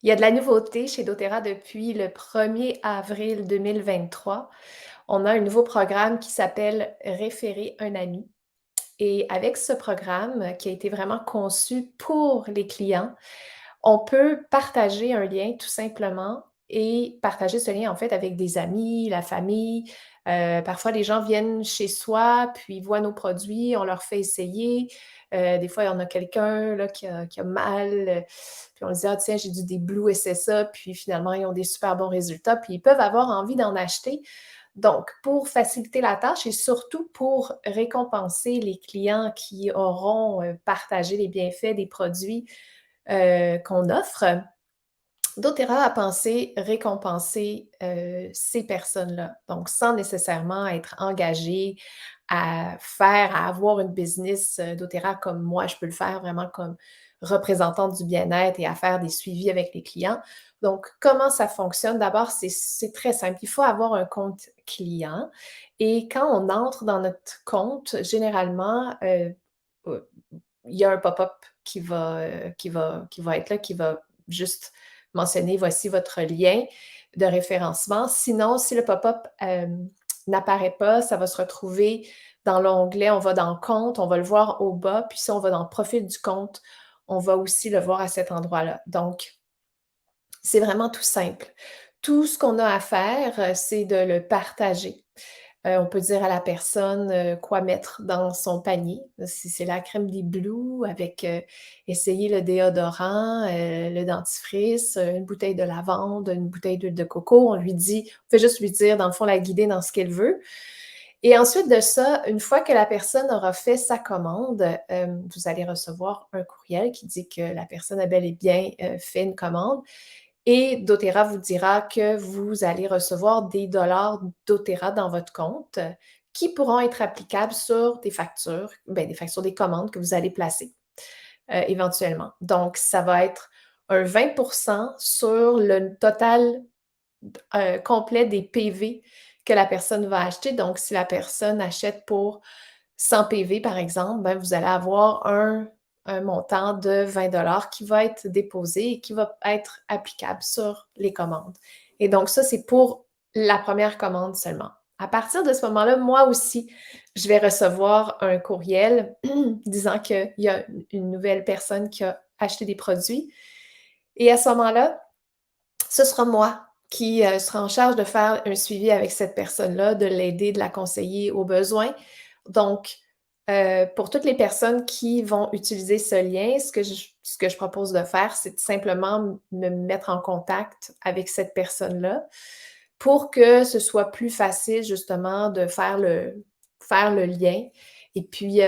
Il y a de la nouveauté chez doTERRA depuis le 1er avril 2023. On a un nouveau programme qui s'appelle «Référer un ami» et avec ce programme qui a été vraiment conçu pour les clients, on peut partager un lien tout simplement et partager ce lien en fait avec des amis, la famille. Parfois les gens viennent chez soi, puis voient nos produits, on leur fait essayer. Des fois, il y en a quelqu'un là qui a mal, puis on se dit: «Ah tiens, j'ai du Blue SSA», puis finalement, ils ont des super bons résultats, puis ils peuvent avoir envie d'en acheter. Donc, pour faciliter la tâche et surtout pour récompenser les clients qui auront, partagé les bienfaits des produits, qu'on offre, doTERRA a pensé récompenser, ces personnes-là. Donc sans nécessairement être engagé à avoir une business, doTERRA comme moi je peux le faire vraiment comme représentante du bien-être et à faire des suivis avec les clients. Donc comment ça fonctionne? D'abord, c'est très simple. Il faut avoir un compte client et quand on entre dans notre compte, généralement, il y a un pop-up qui va être là, qui va juste mentionner: «Voici votre lien de référencement». Sinon, si le pop-up, n'apparaît pas, ça va se retrouver dans l'onglet, on va dans «Compte», on va le voir au bas, puis si on va dans «Profil du compte», on va aussi le voir à cet endroit-là. Donc, c'est vraiment tout simple. Tout ce qu'on a à faire, c'est de le partager. On peut dire à la personne, quoi mettre dans son panier. Si c'est la crème des Blue avec, essayer le déodorant, le dentifrice, une bouteille de lavande, une bouteille d'huile de coco, on fait juste lui dire, dans le fond, la guider dans ce qu'elle veut. Et ensuite de ça, une fois que la personne aura fait sa commande, vous allez recevoir un courriel qui dit que la personne a bel et bien, fait une commande et doTERRA vous dira que vous allez recevoir des dollars doTERRA dans votre compte qui pourront être applicables sur des factures, des factures, des commandes que vous allez placer, éventuellement. Donc ça va être un 20 sur le total complet des PV que la personne va acheter. Donc si la personne achète pour 100 PV, par exemple, vous allez avoir un montant de 20 qui va être déposé et qui va être applicable sur les commandes. Et donc ça, c'est pour la première commande seulement. À partir de ce moment-là, moi aussi, je vais recevoir un courriel disant qu'il y a une nouvelle personne qui a acheté des produits. Et à ce moment-là, ce sera moi qui sera en charge de faire un suivi avec cette personne-là, de l'aider, de la conseiller aux besoins. Donc, pour toutes les personnes qui vont utiliser ce lien, ce que je propose de faire, c'est de simplement me mettre en contact avec cette personne-là pour que ce soit plus facile justement de faire le lien. Et puis,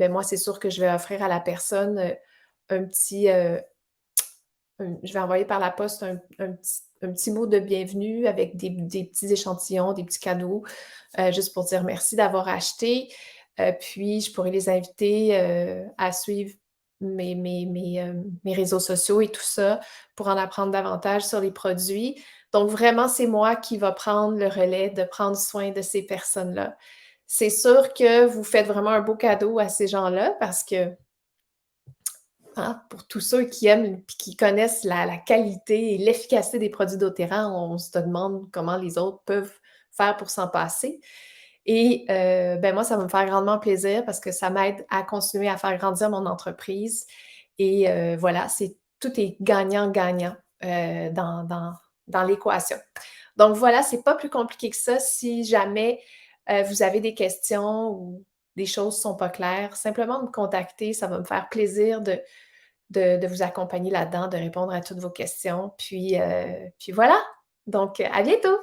moi, c'est sûr que je vais offrir à la personne un petit, je vais envoyer par la poste un petit mot de bienvenue avec des petits échantillons, des petits cadeaux, juste pour dire merci d'avoir acheté. Puis je pourrais les inviter, à suivre mes réseaux sociaux et tout ça pour en apprendre davantage sur les produits. Donc vraiment, c'est moi qui va prendre le relais de prendre soin de ces personnes-là. C'est sûr que vous faites vraiment un beau cadeau à ces gens-là parce que hein, pour tous ceux qui aiment et qui connaissent la qualité et l'efficacité des produits doTERRA, on se demande comment les autres peuvent faire pour s'en passer. Et moi, ça va me faire grandement plaisir parce que ça m'aide à continuer à faire grandir mon entreprise et voilà, tout est gagnant-gagnant, dans l'équation. Donc voilà, c'est pas plus compliqué que ça. Si jamais, vous avez des questions ou des choses sont pas claires, simplement me contacter, ça va me faire plaisir de vous accompagner là-dedans, de répondre à toutes vos questions. Puis voilà, donc à bientôt!